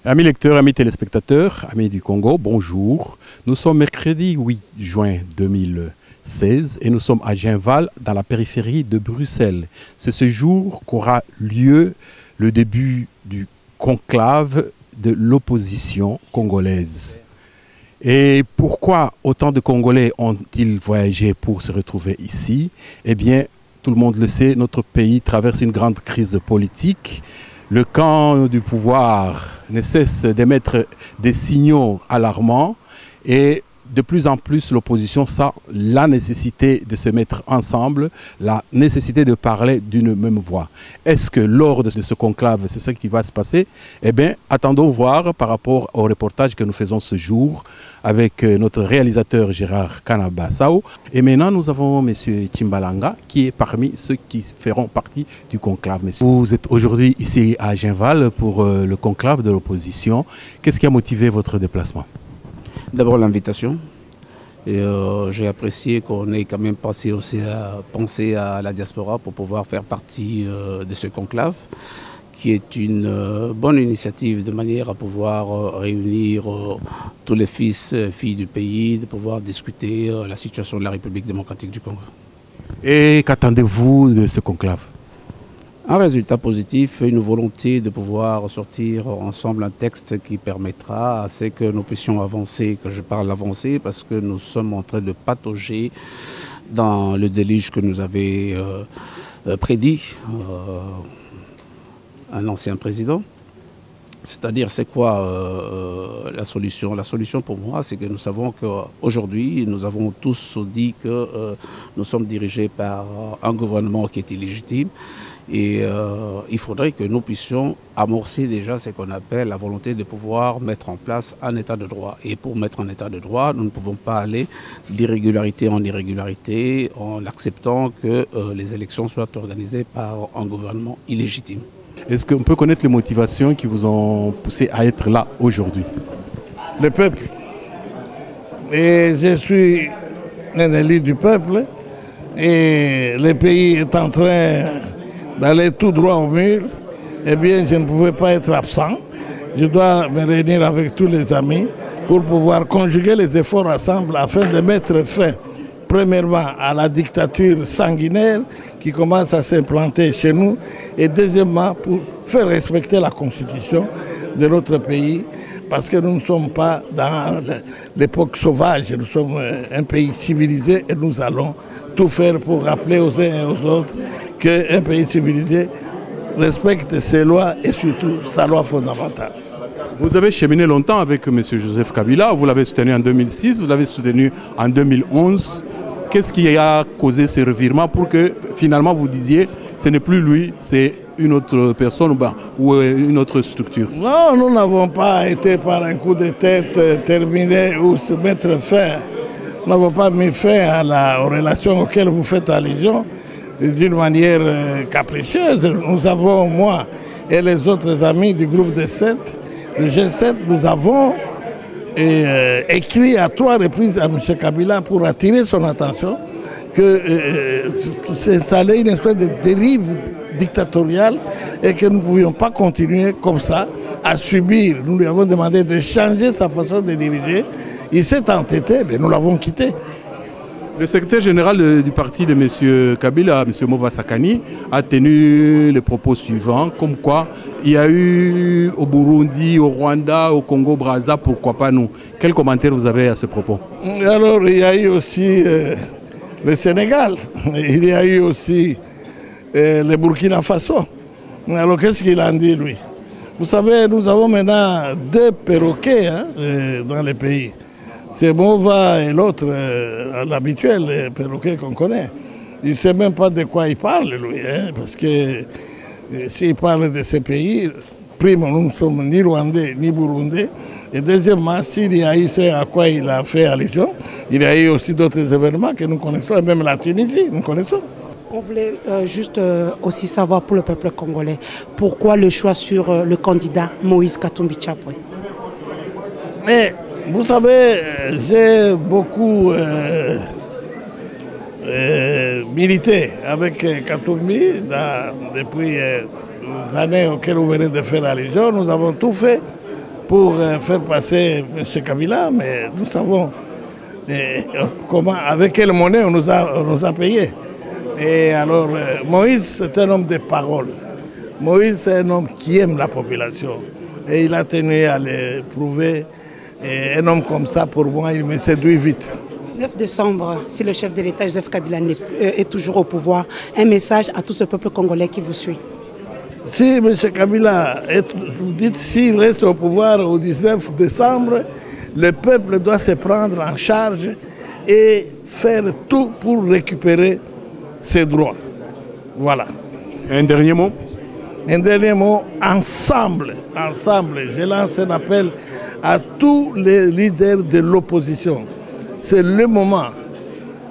Amis lecteurs, amis téléspectateurs, amis du Congo, bonjour. Nous sommes mercredi 8 juin 2016 et nous sommes à Genval, dans la périphérie de Bruxelles. C'est ce jour qu'aura lieu le début du conclave de l'opposition congolaise. Et pourquoi autant de Congolais ont-ils voyagé pour se retrouver ici? Eh bien, tout le monde le sait, notre pays traverse une grande crise politique. Le camp du pouvoir ne cesse d'émettre des signaux alarmants et de plus en plus l'opposition sent la nécessité de se mettre ensemble, la nécessité de parler d'une même voix. Est-ce que lors de ce conclave, c'est ça qui va se passer? Eh bien, attendons voir par rapport au reportage que nous faisons ce jour avec notre réalisateur Gérard Kanabassao. Et maintenant, nous avons M. Timbalanga qui est parmi ceux qui feront partie du conclave. Monsieur, vous êtes aujourd'hui ici à Genval pour le conclave de l'opposition. Qu'est-ce qui a motivé votre déplacement? D'abord l'invitation. J'ai apprécié qu'on ait quand même pensé à la diaspora pour pouvoir faire partie de ce conclave, qui est une bonne initiative de manière à pouvoir réunir tous les fils et filles du pays, de pouvoir discuter la situation de la République démocratique du Congo. Et qu'attendez-vous de ce conclave? Un résultat positif, une volonté de pouvoir sortir ensemble un texte qui permettra à ce que nous puissions avancer, que je parle avancer parce que nous sommes en train de patauger dans le déluge que nous avait prédit un ancien président. C'est-à-dire, c'est quoi la solution? La solution pour moi, c'est que nous savons qu'aujourd'hui, nous avons tous dit que nous sommes dirigés par un gouvernement qui est illégitime. Et il faudrait que nous puissions amorcer déjà ce qu'on appelle la volonté de pouvoir mettre en place un état de droit. Et pour mettre un état de droit, nous ne pouvons pas aller d'irrégularité en irrégularité en acceptant que les élections soient organisées par un gouvernement illégitime. Est-ce qu'on peut connaître les motivations qui vous ont poussé à être là aujourd'hui? Le peuple. Et je suis un élu du peuple. Et le pays est en train d'aller tout droit au mur. Eh bien, je ne pouvais pas être absent. Je dois me réunir avec tous les amis pour pouvoir conjuguer les efforts ensemble afin de mettre fin, premièrement, à la dictature sanguinaire qui commence à s'implanter chez nous, et deuxièmement, pour faire respecter la constitution de notre pays, parce que nous ne sommes pas dans l'époque sauvage, nous sommes un pays civilisé et nous allons tout faire pour rappeler aux uns et aux autres qu'un pays civilisé respecte ses lois et surtout sa loi fondamentale. Vous avez cheminé longtemps avec M. Joseph Kabila, vous l'avez soutenu en 2006, vous l'avez soutenu en 2011. Qu'est-ce qui a causé ce revirement pour que finalement vous disiez ce n'est plus lui, c'est une autre personne ou une autre structure? Non, nous n'avons pas été par un coup de tête terminé ou se mettre fin. Nous n'avons pas mis fin aux relations auxquelles vous faites allusion d'une manière capricieuse. Nous avons, moi et les autres amis du groupe de 7, le G7, nous avons écrit à 3 reprises à M. Kabila pour attirer son attention que c'est installé une espèce de dérive dictatoriale et que nous ne pouvions pas continuer comme ça à subir. Nous lui avons demandé de changer sa façon de diriger. Il s'est entêté, mais nous l'avons quitté. Le secrétaire général du parti de M. Kabila, M. Mova Sakani, a tenu les propos suivants, comme quoi il y a eu au Burundi, au Rwanda, au Congo-Brazza, pourquoi pas nous? Quel commentaire vous avez à ce propos? Alors, il y a eu aussi le Sénégal, il y a eu aussi le Burkina Faso. Alors, qu'est-ce qu'il en dit, lui? Vous savez, nous avons maintenant 2 perroquets dans les pays. C'est Mova et l'autre, l'habituel perroquet qu'on connaît. Il ne sait même pas de quoi il parle, lui, parce que s'il parle de ces pays, primo, nous ne sommes ni Rwandais ni Burundais, et deuxièmement, s'il y a eu ce à quoi il a fait allusion, il y a eu aussi d'autres événements que nous connaissons, et même la Tunisie, nous connaissons. On voulait juste aussi savoir pour le peuple congolais, pourquoi le choix sur le candidat Moïse Katumbi Chapwe? Mais vous savez, j'ai beaucoup milité avec Katumbi depuis les années auxquelles vous venez de faire allusion. Nous avons tout fait pour faire passer M. Kabila, mais nous savons comment, avec quelle monnaie on nous a payé. Et alors, Moïse, c'est un homme de parole. Moïse, c'est un homme qui aime la population. Et il a tenu à le prouver. Et un homme comme ça, pour moi, il me séduit vite. 9 décembre, si le chef de l'État, Joseph Kabila, est toujours au pouvoir, un message à tout ce peuple congolais qui vous suit. Si M. Kabila, vous dites, s'il reste au pouvoir au 19 décembre, le peuple doit se prendre en charge et faire tout pour récupérer ses droits. Voilà. Un dernier mot? Un dernier mot, ensemble, je lance un appel à tous les leaders de l'opposition. C'est le moment.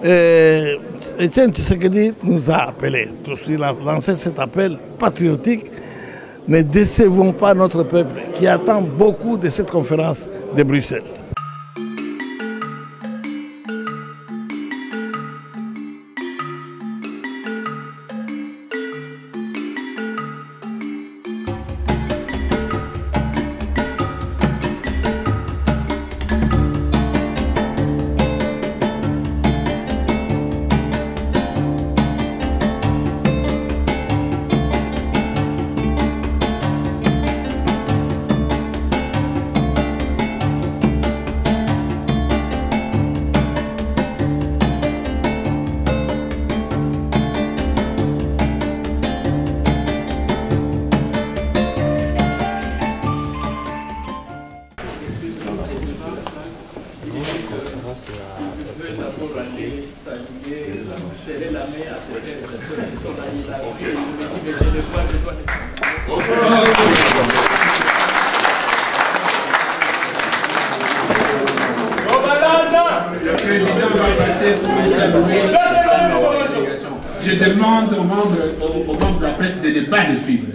Etienne Tshisekedi nous a appelés. Il a lancé cet appel patriotique. Ne décevons pas notre peuple qui attend beaucoup de cette conférence de Bruxelles. Le président va passer pour nous saluer. Je demande aux membres de la presse de ne pas le suivre.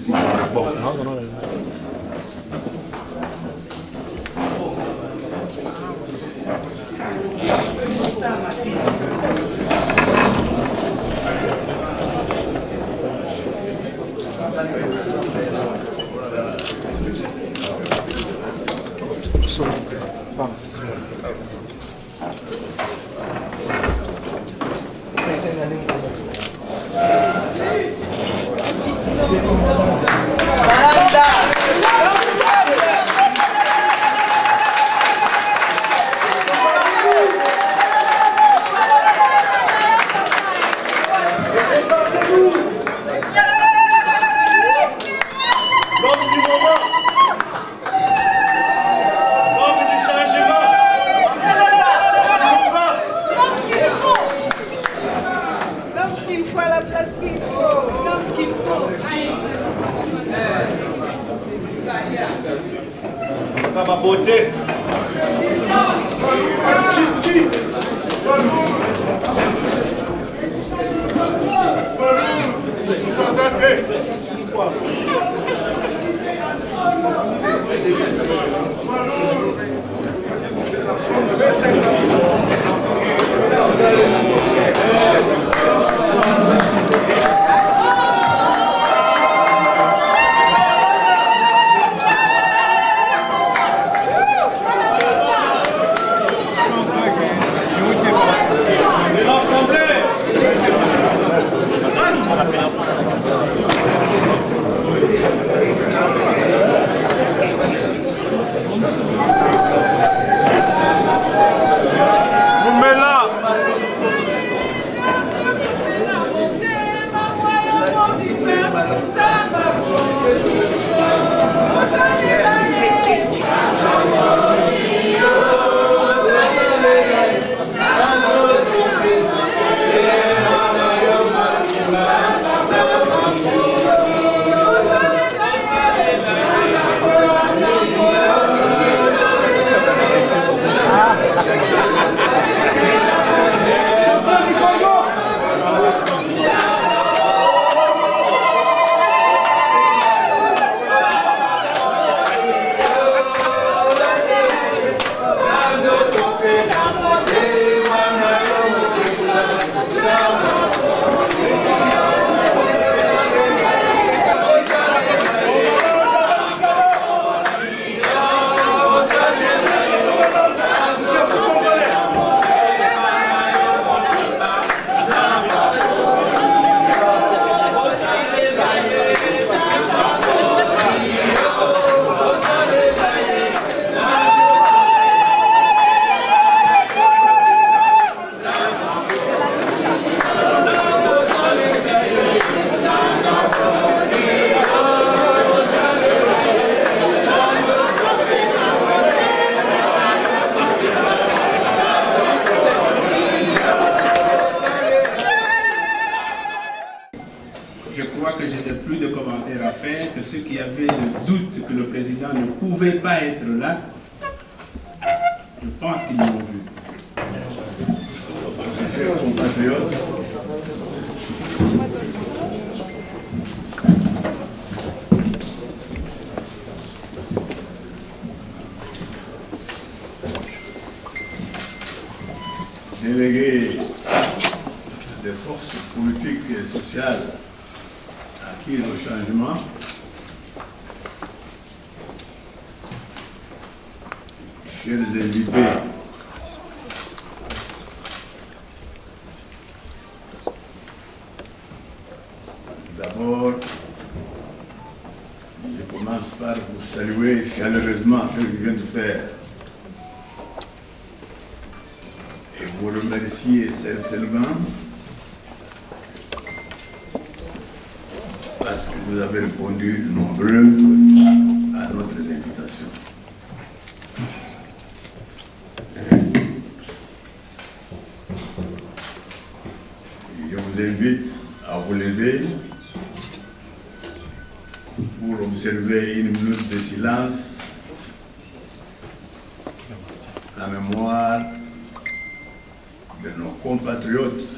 je crois que je n'ai plus de commentaires à faire, que ceux qui avaient le doute que le président ne pouvait pas être là, je pense qu'ils l'ont vu. Chers compatriotes, délégués des forces politiques et sociales acquises au changement, chers invités, d'abord, je commence par vous saluer chaleureusement ce que je viens de faire et vous remercier sincèrement parce que vous avez répondu nombreux à notre invitation. Je vous invite à vous lever pour observer une minute de silence en mémoire de nos compatriotes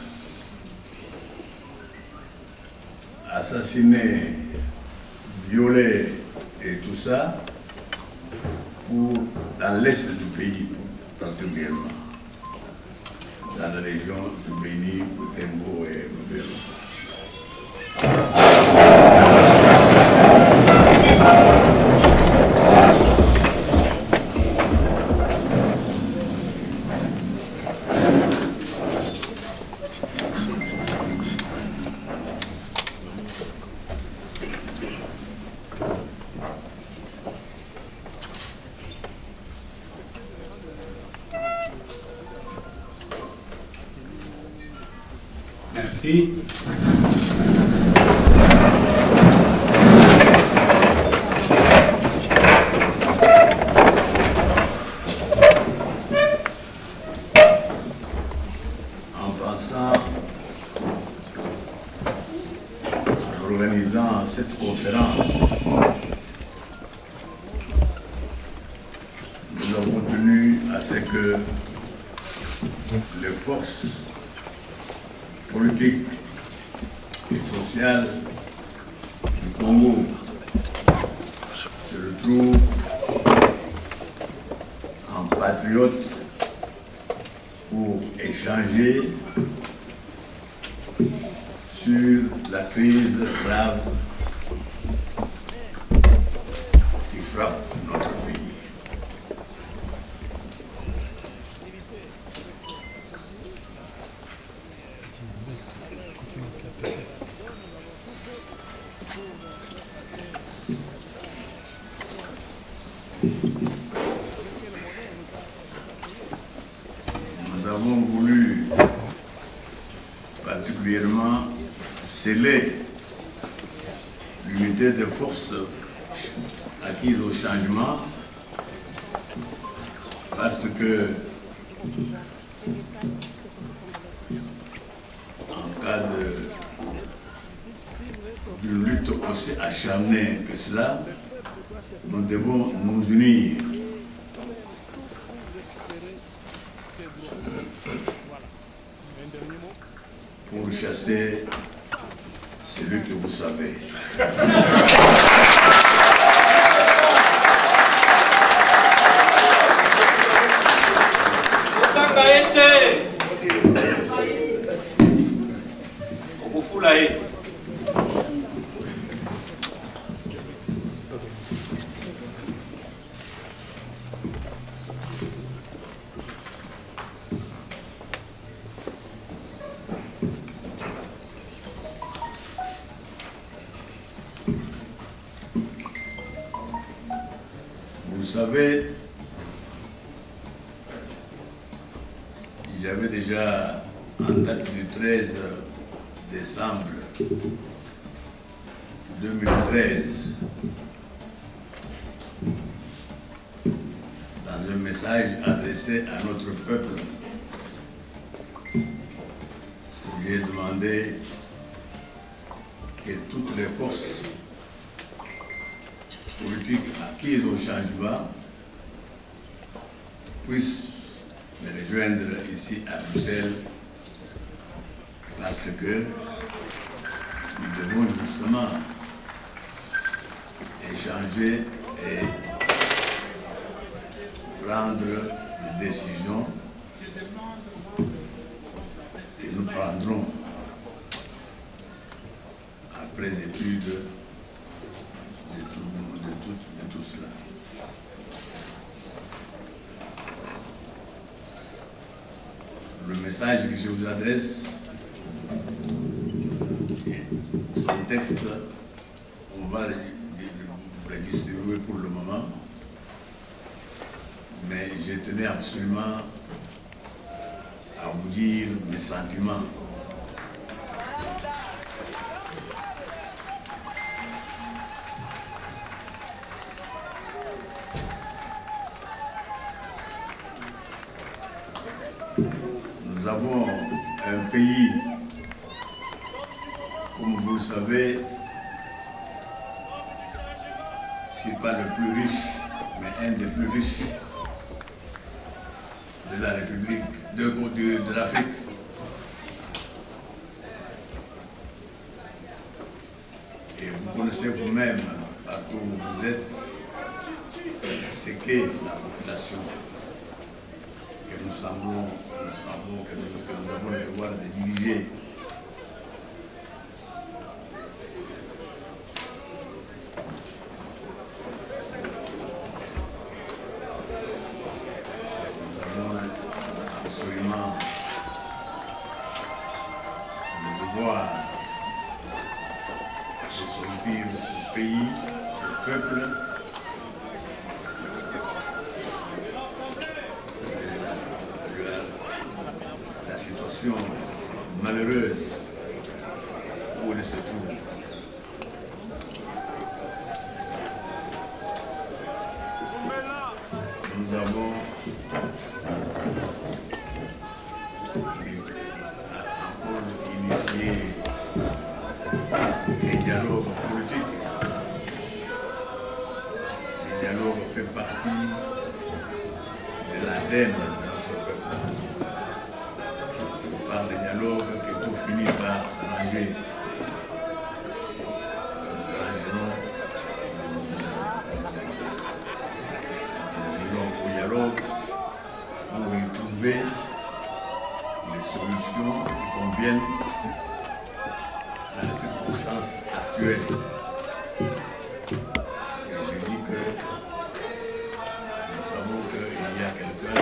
assassinés, violés et tout ça dans l'est du pays particulièrement, dans la région de Béni, Butembo et Lubero. Merci. En pensant, en organisant cette conférence, nous avons tenu à ce que les forces politiques et sociales du Congo se retrouvent en patriotes pour échanger sur la crise grave qui frappe notre pays. Nous avons voulu particulièrement sceller l'unité des forces acquises au changement parce que en cas d'une lutte aussi acharnée que cela, nous devons nous unir pour chasser celui que vous savez. Vous savez, j'avais déjà, en date du 13 décembre 2013, dans un message adressé à notre peuple, j'ai demandé que toutes les forces politiques acquises au changement puissent me rejoindre ici à Bruxelles, parce que nous devons justement échanger et prendre des décisions que nous prendrons après étude de tout cela. Le message que je vous adresse, son texte, on va le distribuer pour le moment, mais je tenais absolument à vous dire mes sentiments. Nous avons un pays, comme vous le savez, si pas le plus riche, mais un des plus riches de la République, de l'Afrique. Et vous connaissez vous-même, partout où vous êtes, ce qu'est la population que nous savons que nous avons le devoir de diriger. Nous avons absolument le devoir de sortir de ce pays, ce peuple, la situation malheureuse où il se trouve. Nous avons encore initié les dialogues politiques. Les dialogues fait partie de l'ADN de notre peuple. C'est par les dialogues que tout finit par s'arranger. Nous arrangerons, nous irons au dialogue pour y trouver les solutions qui conviennent dans les circonstances actuelles. Et je dis que nous savons qu'il y a quelqu'un,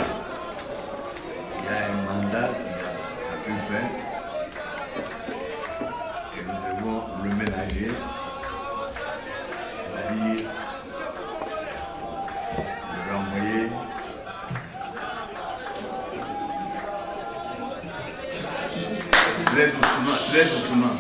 il y a un mandat qui a pu faire, et nous devons le ménager, c'est-à-dire le renvoyer très doucement, très doucement.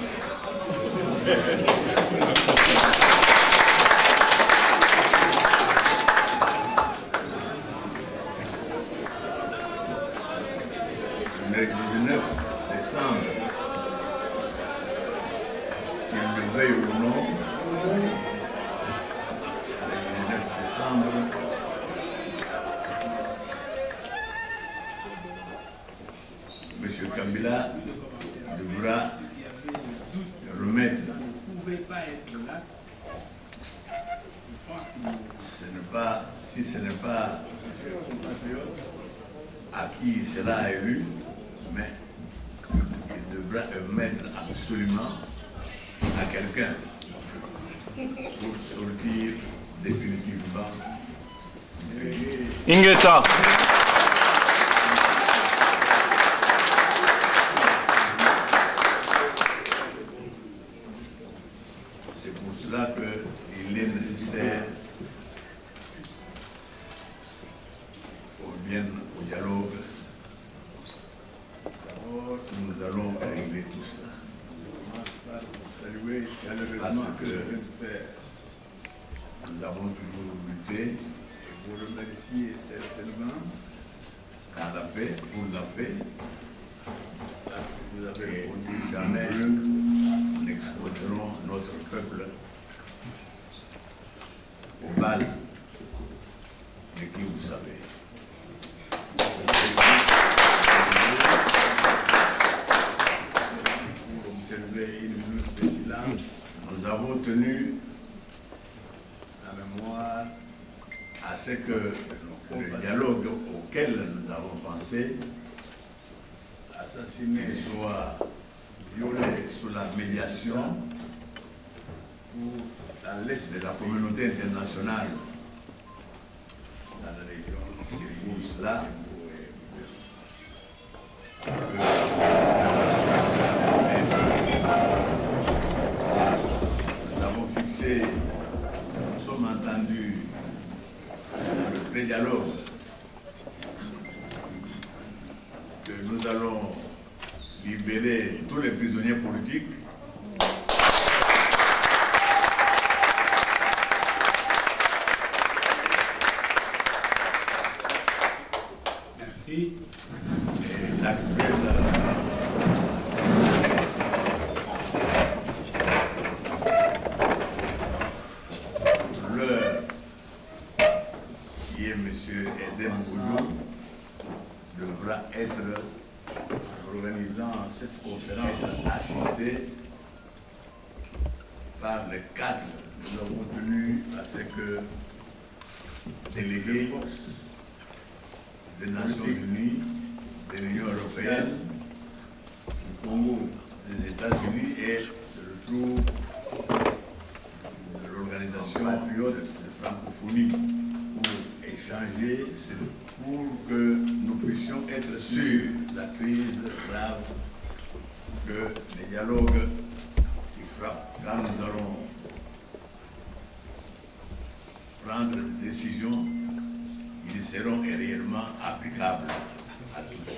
Le 19 décembre, qu'il le veuille ou non, le 19 décembre, M. Kabila devra remettre. Si ce n'est pas à qui il sera élu, mais il devra mettre absolument à quelqu'un pour sortir définitivement du pays. Ingeta. C'est pour cela qu'il est nécessaire qu'on vienne au dialogue. D'abord, nous allons régler tout cela. Parce que nous avons toujours lutté et vous remercier sincèrement dans la paix, pour la paix, parce que vous avez répondu jamais n'exploiterons notre minute de silence. Nous avons tenu la mémoire à ce que le dialogue auquel nous avons pensé soit violé sous la médiation ou dans l'est de la communauté internationale dans la région Sirius là. Nous avons fixé, nous sommes entendus dans le pré-dialogue que nous allons libérer tous les prisonniers politiques. Merci. Et l'actuel contrôleur, qui est M. Edem Boudou, devra être, organisant cette conférence, assisté par les cadres. Nous avons tenu à ce que délégués des Nations Unies, de l'Union européenne, du Congo, des États-Unis et se retrouve de l'Organisation patriote de francophonie pour échanger, pour que nous puissions être sûrs de la crise grave que les dialogues qui frappent quand nous allons prendre des décisions, ils seront réellement applicables à tous.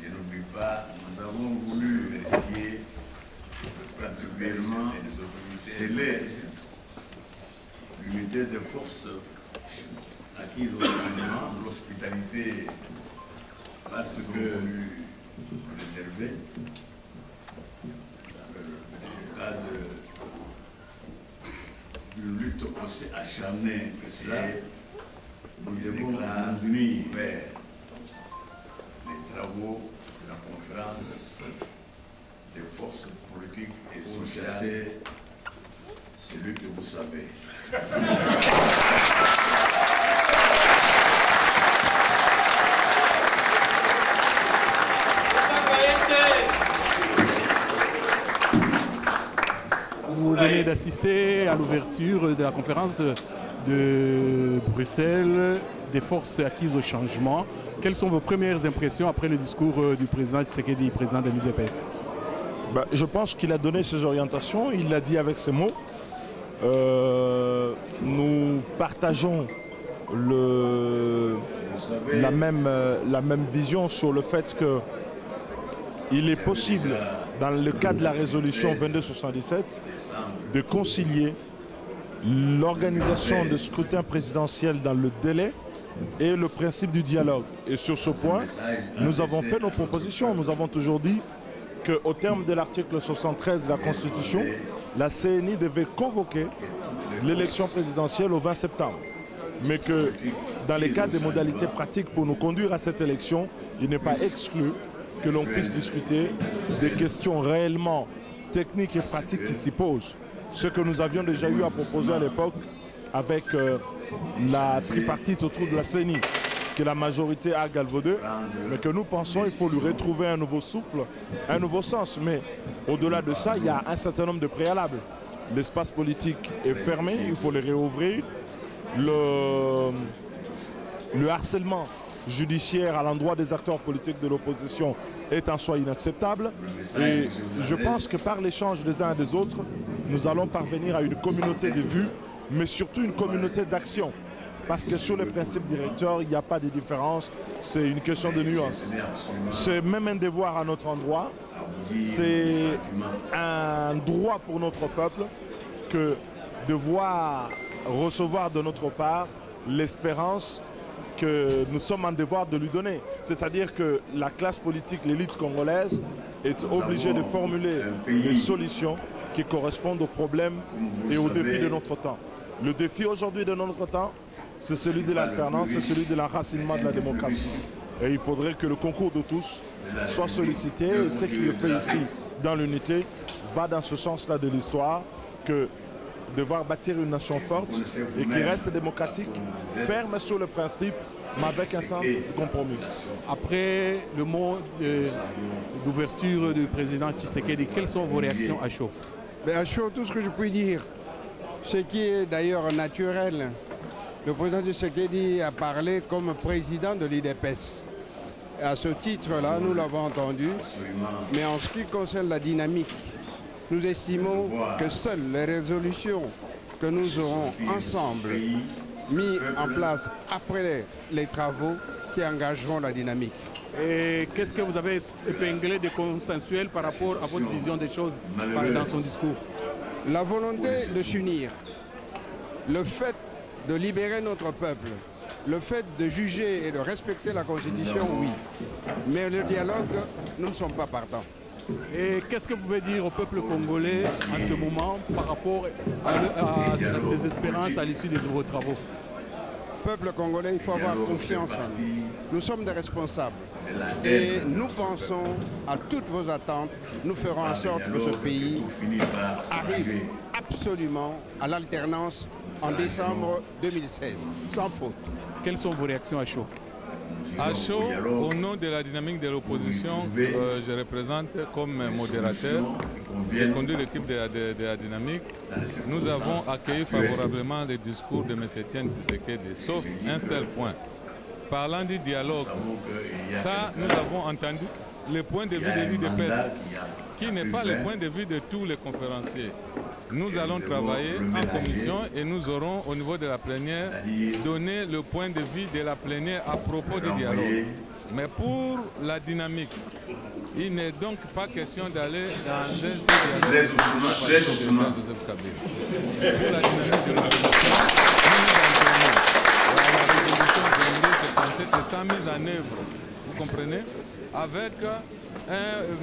Je n'oublie pas, nous avons voulu remercier particulièrement les autorités, sceller l'unité de force acquise au gouvernement, l'hospitalité, parce que réservé dans le cadre d'une lutte aussi acharnée que cela, nous devons nous unir vers les travaux de la conférence des forces politiques et sociales, celui que vous savez. Vous venez d'assister à l'ouverture de la conférence de Bruxelles des forces acquises au changement. Quelles sont vos premières impressions après le discours du président Tshisekedi, président de l'UDPS? Je pense qu'il a donné ses orientations, il l'a dit avec ses mots. Nous partageons la même vision sur le fait qu'il est possible, dans le cadre de la résolution 2277, de concilier l'organisation de scrutin présidentiel dans le délai et le principe du dialogue. Et sur ce point, nous avons fait nos propositions. Nous avons toujours dit qu'au terme de l'article 73 de la Constitution, la CENI devait convoquer l'élection présidentielle au 20 septembre. Mais que dans les cas des modalités pratiques pour nous conduire à cette élection, il n'est pas exclu que l'on puisse discuter des questions réellement techniques et pratiques qui s'y posent. Ce que nous avions déjà eu à proposer à l'époque avec la tripartite autour de la CENI, que la majorité a galvaudé, mais que nous pensons qu'il faut lui retrouver un nouveau souffle, un nouveau sens. Mais au-delà de ça, il y a un certain nombre de préalables. L'espace politique est fermé, il faut le réouvrir. Le harcèlement judiciaire à l'endroit des acteurs politiques de l'opposition est en soi inacceptable. Et je pense que par l'échange des uns et des autres, nous allons parvenir à une communauté de vues, mais surtout une communauté d'action. Parce que sur les principes directeurs, il n'y a pas de différence, c'est une question de nuance. C'est même un devoir à notre endroit, c'est un droit pour notre peuple que de voir recevoir de notre part l'espérance que nous sommes en devoir de lui donner. C'est-à-dire que la classe politique, l'élite congolaise, est obligée de formuler des solutions qui correspondent aux problèmes et aux défis de notre temps. Le défi aujourd'hui de notre temps, c'est celui de l'alternance, c'est celui de l'enracinement de la démocratie. Et il faudrait que le concours de tous soit sollicité. Et ce qui le fait ici, dans l'unité, va dans ce sens-là de l'histoire, que devoir bâtir une nation forte et qui reste démocratique, ferme sur le principe, mais avec un sens de compromis. Après le mot d'ouverture du président Tshisekedi, quelles sont vos réactions à chaud? À chaud, tout ce que je puis dire, ce qui est d'ailleurs naturel. Le président Tshisekedi a parlé comme président de l'IDPS. À ce titre-là, nous l'avons entendu, mais en ce qui concerne la dynamique, nous estimons que seules les résolutions que nous aurons ensemble mis en place après les travaux qui engageront la dynamique. Et qu'est-ce que vous avez épinglé de consensuel par rapport à votre vision des choses dans son discours? La volonté de s'unir, le fait de libérer notre peuple, le fait de juger et de respecter la Constitution, oui. Mais le dialogue, nous ne sommes pas partants. Et qu'est-ce que vous pouvez dire au peuple congolais en ce moment par rapport à ses espérances à l'issue de vos travaux? Peuple congolais, il faut avoir confiance en nous. Nous sommes des responsables. Et nous pensons à toutes vos attentes. Nous ferons en sorte que ce pays arrive absolument à l'alternance en décembre 2016, sans faute. Quelles sont vos réactions à chaud? À chaud, au nom de la dynamique de l'opposition, je représente comme modérateur, je conduis l'équipe de la dynamique. Nous avons accueilli favorablement le discours de M. Etienne Tshisekedi, sauf un seul point. Parlant du dialogue, ça, nous avons entendu le point de vue de l'UDPS, qui n'est pas le point de vue de tous les conférenciers. Nous allons travailler en commission et nous aurons au niveau de la plénière donné le point de vue de la plénière à propos du dialogue. Mais pour la dynamique, il n'est donc pas question d'aller dans un dialogue. Pour la dynamique de l'opposition, la résolution de sa mise en œuvre, vous comprenez, avec un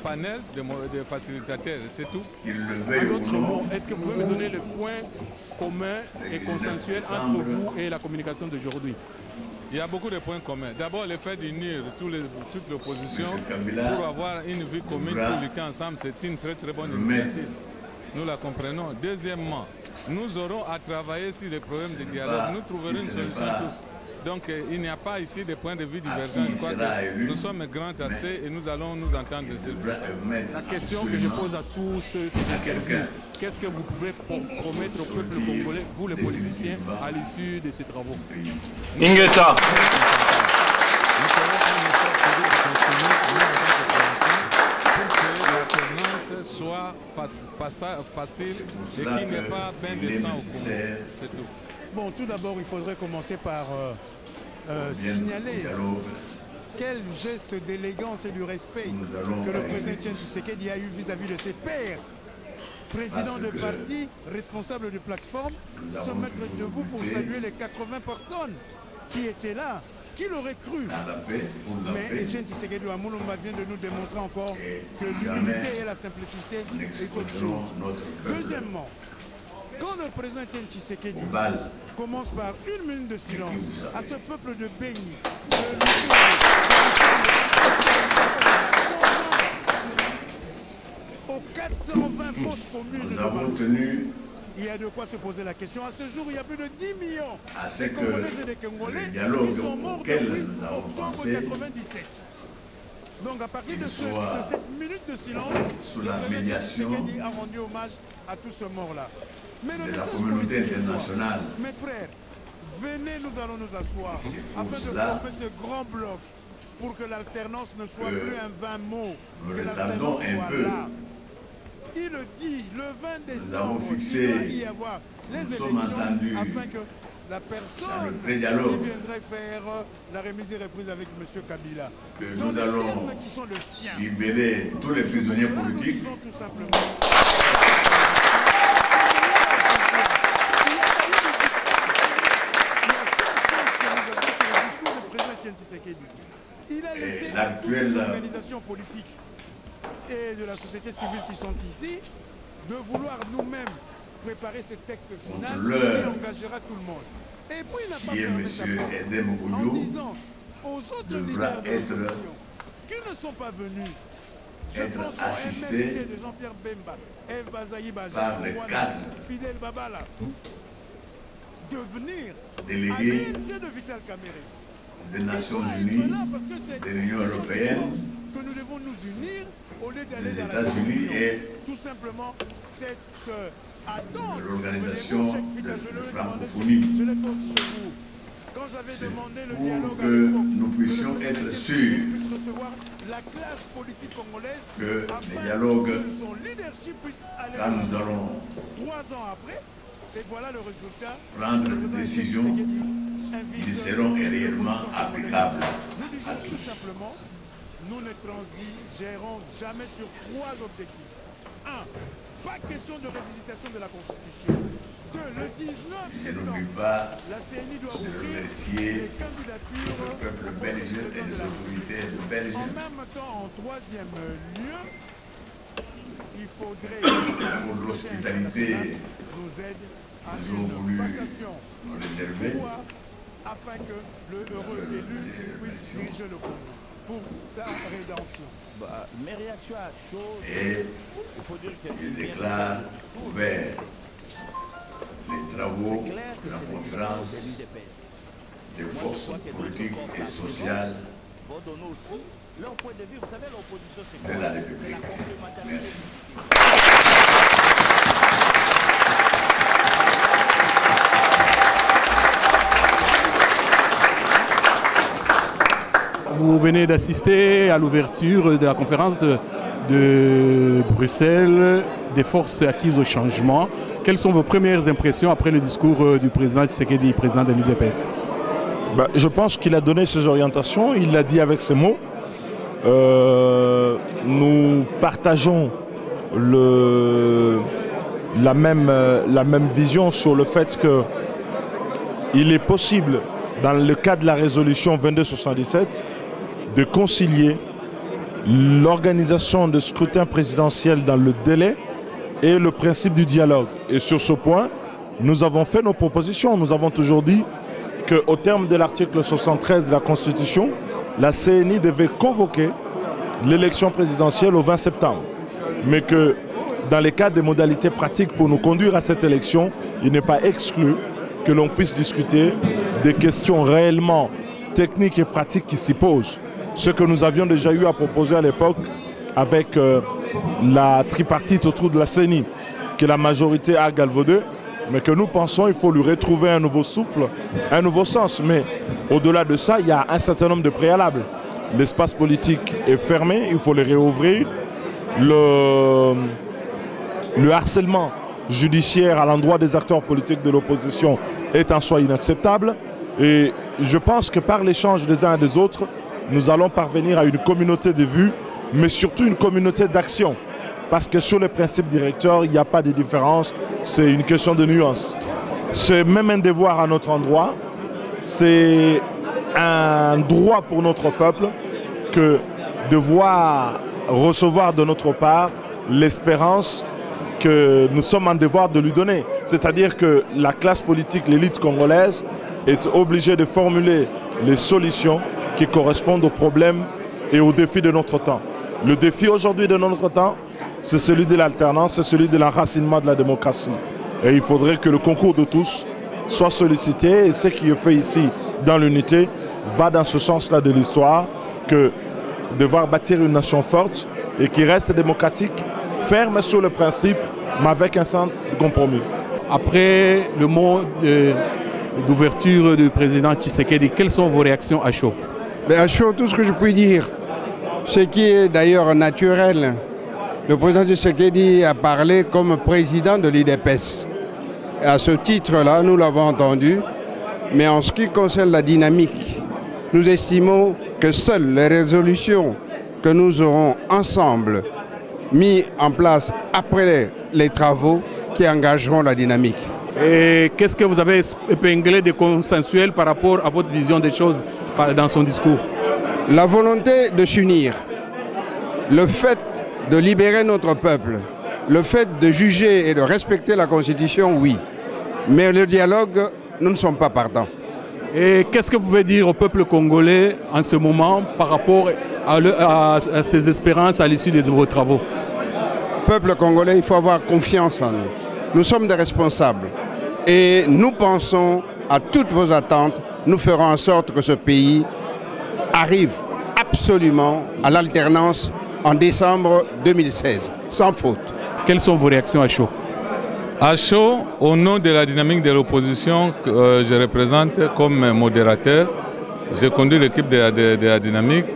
panel de facilitateurs, c'est tout. En d'autres mots, est-ce que vous pouvez me donner le point commun et consensuel entre vous et la communication d'aujourd'hui? Il y a beaucoup de points communs. D'abord, le fait d'unir toute l'opposition pour avoir une vie commune, pour lutter ensemble, c'est une très très bonne initiative. Nous la comprenons. Deuxièmement, nous aurons à travailler sur les problèmes de dialogue. Nous trouverons une solution tous. Donc il n'y a pas ici de points de vue divergents. Je crois que nous sommes grands assez et nous allons nous entendre sur le sujet. La question que je pose à tous ceux qui interviennent, qu'est-ce que vous pouvez promettre au peuple congolais, vous les politiciens, à l'issue de ces travaux? Ingeta. Soit facile et qu'il n'y ait pas bain de sang au Congo. C'est tout. Bon, tout d'abord, il faudrait commencer par signaler quel geste d'élégance et du respect que le président Etienne Tshisekedi a eu vis-à-vis de ses pairs. Président de parti, responsable de plateforme, se mettre debout pour saluer les 80 personnes qui étaient là. Qui l'aurait cru? Mais Etienne Tshisekedi Amulumba vient de nous démontrer encore que l'unité et la simplicité est autre chose. Deuxièmement, quand le président Etienne Tshisekedi commence par une minute de silence à ce peuple de Béni, aux 420 fausses communes de Malou, il y a de quoi se poser la question. À ce jour, il y a plus de 10 millions de Congolais et de Congolais qui sont morts depuis octobre 1997. Donc à partir de cette minute de silence, le président Tshisekedi a rendu hommage à tous ces morts-là. Mais le message communauté internationale. Mes frères, venez, nous allons nous asseoir afin de former ce grand bloc pour que l'alternance ne soit plus un vain mot, que l'alternance soit là. Il le dit, le 20 décembre, il doit y avoir les élections afin que la personne qui viendrait faire la remise et reprise avec M. Kabila. Que nous allons libérer tous les prisonniers politiques. Tout simplement. Il a laissé toutes les organisations politiques et de la société civile qui sont ici de vouloir nous-mêmes préparer ce texte final contre qui engagera tout le monde. Et puis il n'a pas M. Edem Okoyo aux autres devra être qui ne sont pas venus, assisté de Jean-Pierre Bemba, Eve Bazaï par les 4 Fidel Babala, de venir délégués de Vital Kamere, des Nations Unies, de l'Union européenne, que nous devons nous unir au lieu d'aller des dans la États-Unis et tout simplement cette de l'Organisation de francophonie. Je l'ai fait aussi chez vous. Quand j'avais demandé le dialogue pour que nous puissions être sûrs la classe politique congolaise, que les dialogues, son leadership puisse aller quand nous allons 3 ans après, et voilà le résultat. Prendre des décisions, ils seront réellement applicables à tous. Tout simplement, nous ne transigérons jamais sur 3 objectifs. 1. Pas question de révisitation de la Constitution. 2. Le 19 septembre, la CENI doit ouvrir les candidatures le peuple belge et les autorités belges. En même temps, en 3e lieu, il faudrait pour l'hospitalité nous aide à nous ont voulu passation nous réserver afin que le heureux élu puisse diriger le Congo pour sa rédemption. Mes réactions à chaud, et je déclare ouvert les travaux de la conférence des forces politiques et sociales de la République. Merci. Vous venez d'assister à l'ouverture de la conférence de Bruxelles des forces acquises au changement. Quelles sont vos premières impressions après le discours du président Tshisekedi, président de l'UDPS? Je pense qu'il a donné ses orientations, il l'a dit avec ses mots. Nous partageons la même vision sur le fait qu'il est possible, dans le cadre de la résolution 2277, de concilier l'organisation de scrutin présidentiel dans le délai et le principe du dialogue. Et sur ce point, nous avons fait nos propositions. Nous avons toujours dit qu'au terme de l'article 73 de la Constitution, la CENI devait convoquer l'élection présidentielle au 20 septembre. Mais que dans les cas des modalités pratiques pour nous conduire à cette élection, il n'est pas exclu que l'on puisse discuter des questions réellement techniques et pratiques qui s'y posent. Ce que nous avions déjà eu à proposer à l'époque avec la tripartite autour de la CENI, que la majorité a galvaudé, mais que nous pensons qu'il faut lui retrouver un nouveau souffle, un nouveau sens. Mais au-delà de ça, il y a un certain nombre de préalables. L'espace politique est fermé, il faut le réouvrir. Le harcèlement judiciaire à l'endroit des acteurs politiques de l'opposition est en soi inacceptable. Et je pense que par l'échange des uns et des autres, nous allons parvenir à une communauté de vues, mais surtout une communauté d'action. Parce que sur les principes directeurs, il n'y a pas de différence, c'est une question de nuance. C'est même un devoir à notre endroit, c'est un droit pour notre peuple que de voir recevoir de notre part l'espérance que nous sommes en devoir de lui donner. C'est-à-dire que la classe politique, l'élite congolaise, est obligée de formuler les solutions qui correspondent aux problèmes et aux défis de notre temps. Le défi aujourd'hui de notre temps, c'est celui de l'alternance, c'est celui de l'enracinement de la démocratie. Et il faudrait que le concours de tous soit sollicité, et ce qui est fait ici dans l'unité va dans ce sens-là de l'histoire, que devoir bâtir une nation forte et qui reste démocratique, ferme sur le principe, mais avec un sens de compromis. Après le mot d'ouverture du président Tshisekedi, quelles sont vos réactions à chaud? À chaud, tout ce que je puis dire, ce qui est d'ailleurs naturel. Le président Tshisekedi a parlé comme président de l'UDPS. À ce titre-là, nous l'avons entendu, mais en ce qui concerne la dynamique, nous estimons que seules les résolutions que nous aurons ensemble mis en place après les travaux qui engageront la dynamique. Et qu'est-ce que vous avez épinglé de consensuel par rapport à votre vision des choses dans son discours? La volonté de s'unir, le fait de libérer notre peuple Le fait de juger et de respecter la Constitution, oui. Mais le dialogue, nous ne sommes pas partants. Et qu'est-ce que vous pouvez dire au peuple congolais en ce moment par rapport à ses espérances à l'issue de vos travaux? Peuple congolais, il faut avoir confiance en nous. Nous sommes des responsables. Et nous pensons à toutes vos attentes. Nous ferons en sorte que ce pays arrive absolument à l'alternance en décembre 2016, sans faute. Quelles sont vos réactions à chaud? À chaud, au nom de la dynamique de l'opposition que je représente comme modérateur, j'ai conduit l'équipe de la dynamique.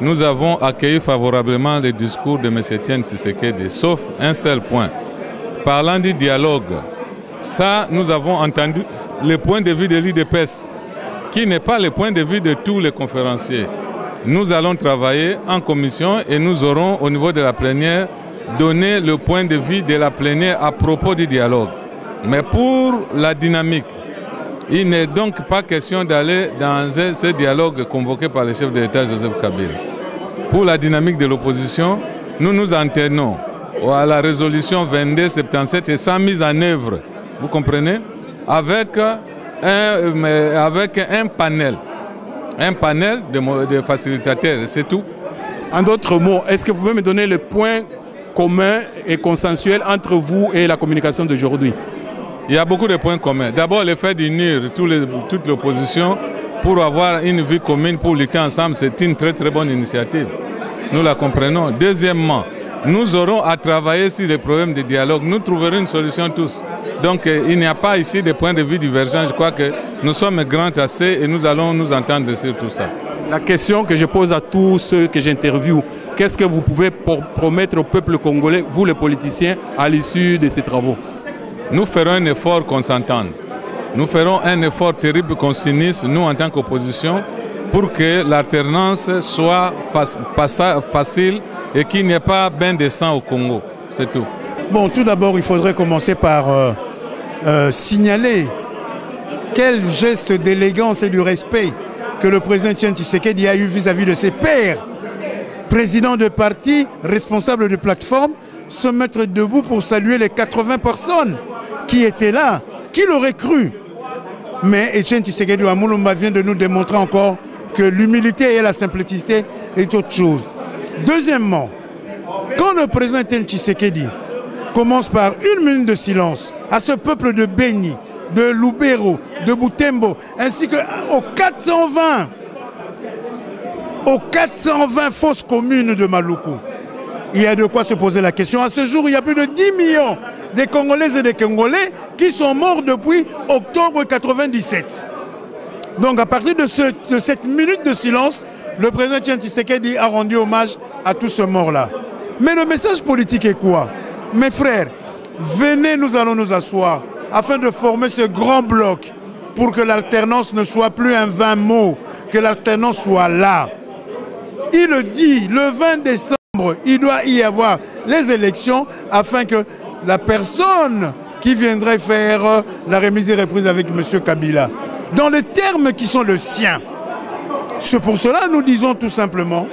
Nous avons accueilli favorablement le discours de M. Etienne Tshisekedi, sauf un seul point. Parlant du dialogue, ça, nous avons entendu le point de vue de l'UDPS, qui n'est pas le point de vue de tous les conférenciers. Nous allons travailler en commission et nous aurons, au niveau de la plénière, donné le point de vue de la plénière à propos du dialogue. Mais pour la dynamique, il n'est donc pas question d'aller dans ce dialogue convoqué par le chef de l'État Joseph Kabila. Pour la dynamique de l'opposition, nous nous en tenons à la résolution 2277 et sa mise en œuvre, vous comprenez, avec un panel de facilitateurs, c'est tout. En d'autres mots, est-ce que vous pouvez me donner le point commun et consensuel entre vous et la communication d'aujourd'hui? Il y a beaucoup de points communs. D'abord, le fait d'unir toute l'opposition pour avoir une vie commune, pour lutter ensemble, c'est une très très bonne initiative. Nous la comprenons. Deuxièmement, nous aurons à travailler sur les problèmes de dialogue. Nous trouverons une solution tous. Donc, il n'y a pas ici de points de vue divergents. Je crois que nous sommes grands assez et nous allons nous entendre sur tout ça. La question que je pose à tous ceux que j'interviewe, qu'est-ce que vous pouvez promettre au peuple congolais, vous les politiciens, à l'issue de ces travaux? Nous ferons un effort qu'on s'entende. Nous ferons un effort terrible qu'on s'unisse, nous en tant qu'opposition, pour que l'alternance soit facile et qu'il n'y ait pas bain de sang au Congo. C'est tout. Bon, tout d'abord, il faudrait commencer par signaler quel geste d'élégance et du respect que le président Etienne Tshisekedi a eu vis-à-vis de ses pairs, présidents de parti, responsables de plateforme, se mettre debout pour saluer les 80 personnes qui étaient là. Qui l'aurait cru? Mais Etienne Tshisekedi Wamulumba vient de nous démontrer encore que l'humilité et la simplicité est autre chose. Deuxièmement, quand le président Etienne Tshisekedi commence par 1 minute de silence à ce peuple de Beni, de Lubero, de Butembo, ainsi qu'aux 420 fausses communes de Maluku, il y a de quoi se poser la question. À ce jour, il y a plus de 10 millions de Congolaises et de Congolais qui sont morts depuis octobre 1997. Donc à partir de cette minute de silence, le président Etienne Tshisekedi a rendu hommage à tous ces morts-là. Mais le message politique est quoi? Mes frères, venez, nous allons nous asseoir afin de former ce grand bloc pour que l'alternance ne soit plus un vain mot, que l'alternance soit là. Il le dit, le 20 décembre, il doit y avoir les élections afin que la personne qui viendrait faire la remise et reprise avec M. Kabila, dans les termes qui sont les siens. C'est pour cela que nous disons tout simplement,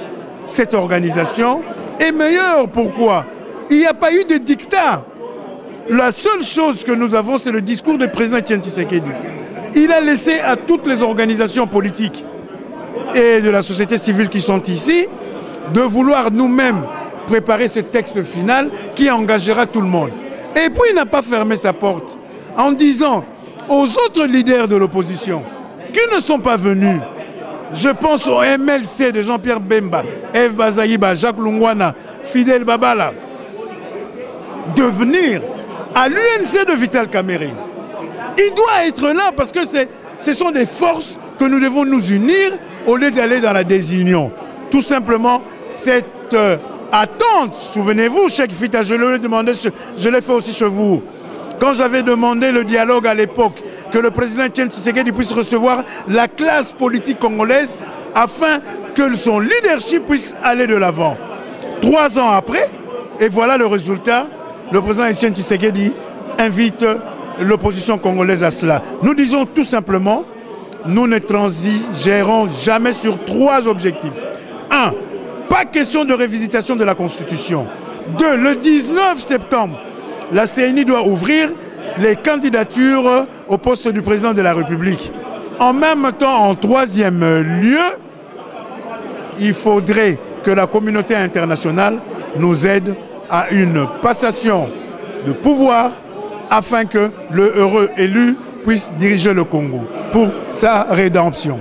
cette organisation est meilleure. Pourquoi? Il n'y a pas eu de dictat. La seule chose que nous avons, c'est le discours du président Etienne Tshisekedi. Il a laissé à toutes les organisations politiques et de la société civile qui sont ici de vouloir nous-mêmes préparer ce texte final qui engagera tout le monde. Et puis il n'a pas fermé sa porte en disant aux autres leaders de l'opposition qui ne sont pas venus, je pense au MLC de Jean-Pierre Bemba, Eve Bazaïba, Jacques Lungwana, Fidel Babala, de venir à l'UNC de Vital Kamerhe. Il doit être là parce que ce sont des forces que nous devons nous unir au lieu d'aller dans la désunion. Tout simplement, cette attente, souvenez-vous, Cheikh Fita, je l'ai demandé, je l'ai fait aussi chez vous. Quand j'avais demandé le dialogue à l'époque, que le président Etienne Tshisekedi puisse recevoir la classe politique congolaise afin que son leadership puisse aller de l'avant. 3 ans après, et voilà le résultat, le président Etienne Tshisekedi invite l'opposition congolaise à cela. Nous disons tout simplement, nous ne transigérons jamais sur 3 objectifs. 1. Pas question de révisitation de la Constitution. Le 19 septembre, la CENI doit ouvrir les candidatures au poste du président de la République. En même temps, en troisième lieu, il faudrait que la communauté internationale nous aide à une passation de pouvoir afin que le heureux élu puisse diriger le Congo pour sa rédemption.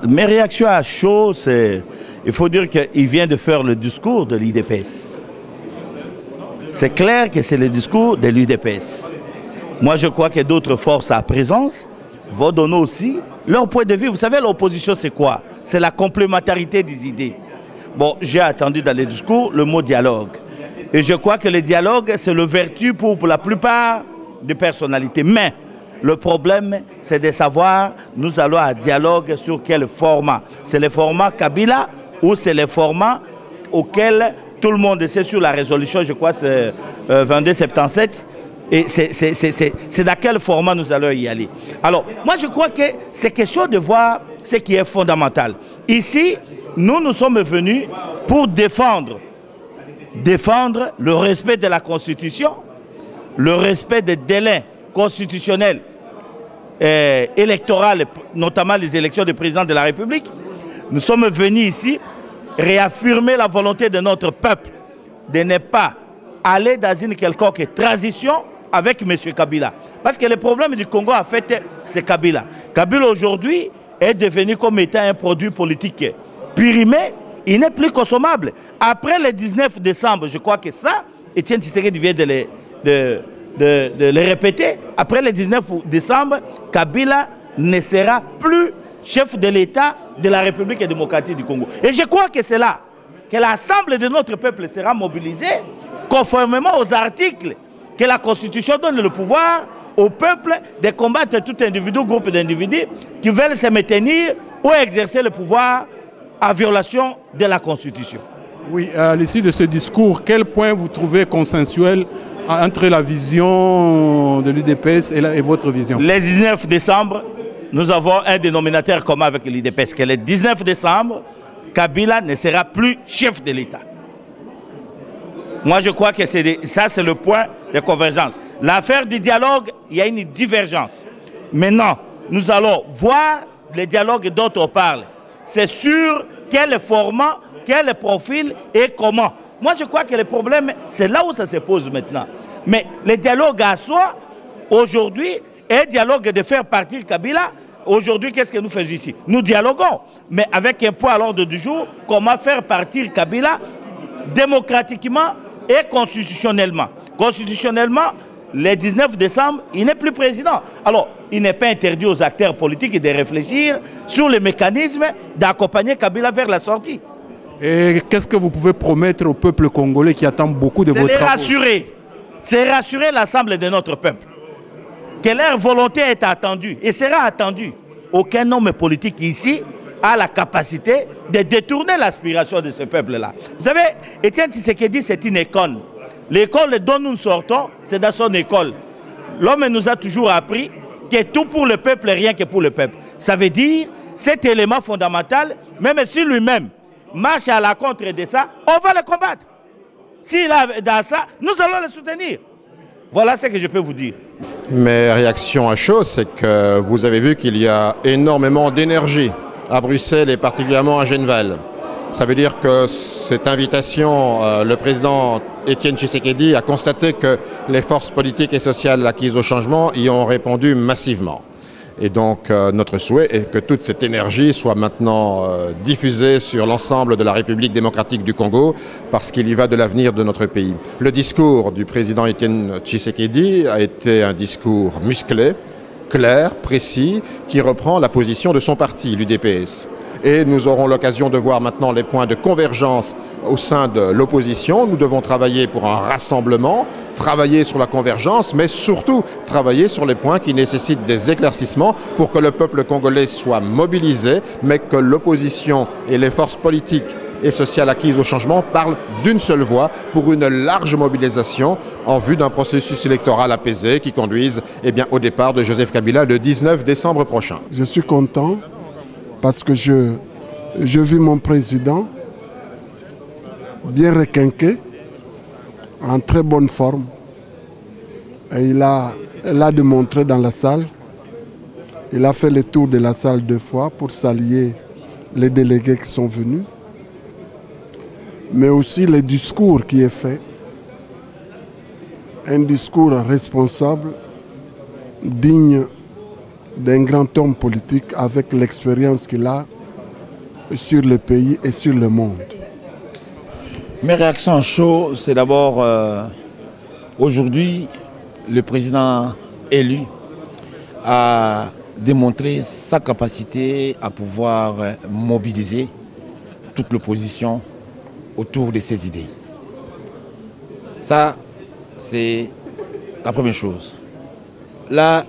Mes réactions à chaud, c'est... Il faut dire qu'il vient de faire le discours de l'UDPS. C'est clair que c'est le discours de l'UDPS. Moi, je crois que d'autres forces à présence vont donner aussi leur point de vue. Vous savez, l'opposition, c'est quoi? C'est la complémentarité des idées. Bon, j'ai attendu dans les discours le mot dialogue. Et je crois que le dialogue, c'est le vertu pour la plupart des personnalités. Mais le problème, c'est de savoir, nous allons à dialogue sur quel format. C'est le format Kabila ou c'est le format auquel tout le monde sait sur la résolution, je crois, c'est 2277. Et c'est dans quel format nous allons y aller. Alors, moi je crois que c'est question de voir ce qui est fondamental. Ici, nous sommes venus pour défendre le respect de la Constitution, le respect des délais constitutionnels électoraux, notamment les élections du président de la République. Nous sommes venus ici réaffirmer la volonté de notre peuple de ne pas aller dans une quelconque transition avec M. Kabila. Parce que le problème du Congo, en fait, c'est Kabila. Kabila, aujourd'hui, est devenu comme étant un produit politique périmé, il n'est plus consommable. Après le 19 décembre, je crois que ça, Étienne Tshisekedi vient de le répéter, après le 19 décembre, Kabila ne sera plus chef de l'État de la République démocratique du Congo. Et je crois que c'est là que l'ensemble de notre peuple sera mobilisé, conformément aux articles que la Constitution donne le pouvoir au peuple de combattre tout individu, groupe d'individus qui veulent se maintenir ou exercer le pouvoir en violation de la Constitution. Oui, à l'issue de ce discours, quel point vous trouvez consensuel entre la vision de l'UDPS et votre vision? Le 19 décembre, nous avons un dénominateur commun avec l'UDPS, que le 19 décembre, Kabila ne sera plus chef de l'État. Moi, je crois que ça, c'est le point de convergence. L'affaire du dialogue, il y a une divergence. Maintenant, nous allons voir le dialogue dont on parle. C'est sur quel format, quel profil et comment. Moi, je crois que le problème, c'est là où ça se pose maintenant. Mais le dialogue à soi, aujourd'hui, est dialogue de faire partir Kabila. Aujourd'hui, qu'est-ce que nous faisons ici? Nous dialoguons, mais avec un point à l'ordre du jour, comment faire partir Kabila démocratiquement et constitutionnellement. Constitutionnellement, le 19 décembre, il n'est plus président. Alors, il n'est pas interdit aux acteurs politiques de réfléchir sur les mécanismes d'accompagner Kabila vers la sortie. Et qu'est-ce que vous pouvez promettre au peuple congolais qui attend beaucoup de votre travaux? C'est rassurer l'ensemble de notre peuple. Que leur volonté est attendue et sera attendue. Aucun homme politique ici a la capacité de détourner l'aspiration de ce peuple-là. Vous savez, Étienne Tshisekedi, c'est une école. L'école dont nous sortons, c'est dans son école. L'homme nous a toujours appris que tout pour le peuple, rien que pour le peuple. Ça veut dire, cet élément fondamental, même si lui-même marche à la contre de ça, on va le combattre. S'il est dans ça, nous allons le soutenir. Voilà ce que je peux vous dire. Mes réactions à chaud, c'est que vous avez vu qu'il y a énormément d'énergie à Bruxelles et particulièrement à Genval. Ça veut dire que cette invitation, le président Étienne Tshisekedi a constaté que les forces politiques et sociales acquises au changement y ont répondu massivement. Et donc notre souhait est que toute cette énergie soit maintenant diffusée sur l'ensemble de la République démocratique du Congo parce qu'il y va de l'avenir de notre pays. Le discours du président Étienne Tshisekedi a été un discours musclé, clair, précis, qui reprend la position de son parti, l'UDPS. Et nous aurons l'occasion de voir maintenant les points de convergence au sein de l'opposition. Nous devons travailler pour un rassemblement, travailler sur la convergence, mais surtout travailler sur les points qui nécessitent des éclaircissements pour que le peuple congolais soit mobilisé, mais que l'opposition et les forces politiques et sociales acquises au changement parlent d'une seule voix pour une large mobilisation en vue d'un processus électoral apaisé qui conduise au départ de Joseph Kabila le 19 décembre prochain. Je suis content parce que je vis mon président bien requinqué en très bonne forme. Et il a démontré dans la salle. Il a fait le tour de la salle 2 fois pour saluer les délégués qui sont venus. Mais aussi le discours qui est fait. Un discours responsable, digne d'un grand homme politique avec l'expérience qu'il a sur le pays et sur le monde. Mes réactions chaudes, c'est d'abord aujourd'hui, le président élu a démontré sa capacité à pouvoir mobiliser toute l'opposition autour de ses idées. Ça, c'est la première chose. La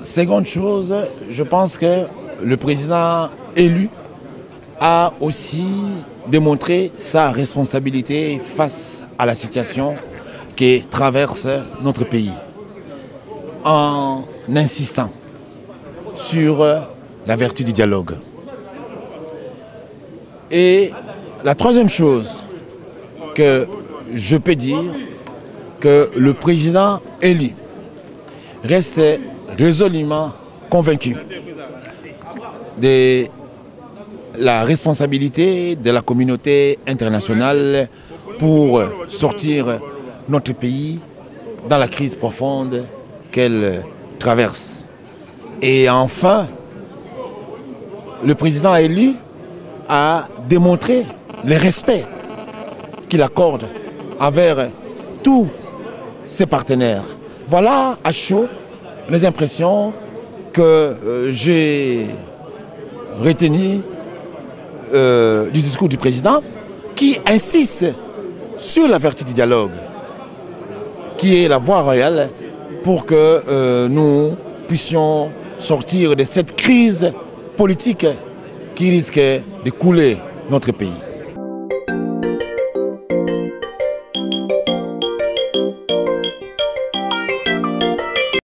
seconde chose, je pense que le président élu a aussi démontré sa responsabilité face à la situation qui traverse notre pays, en insistant sur la vertu du dialogue. Et la troisième chose que je peux dire, que le président élu reste résolument convaincu de la responsabilité de la communauté internationale pour sortir notre pays dans la crise profonde qu'elle traverse. Et enfin, le président élu a démontré le respect qu'il accorde envers tous ses partenaires. Voilà à chaud les impressions que j'ai retenues du discours du président, qui insiste sur la vertu du dialogue, qui est la voie royale pour que nous puissions sortir de cette crise politique qui risque de couler notre pays.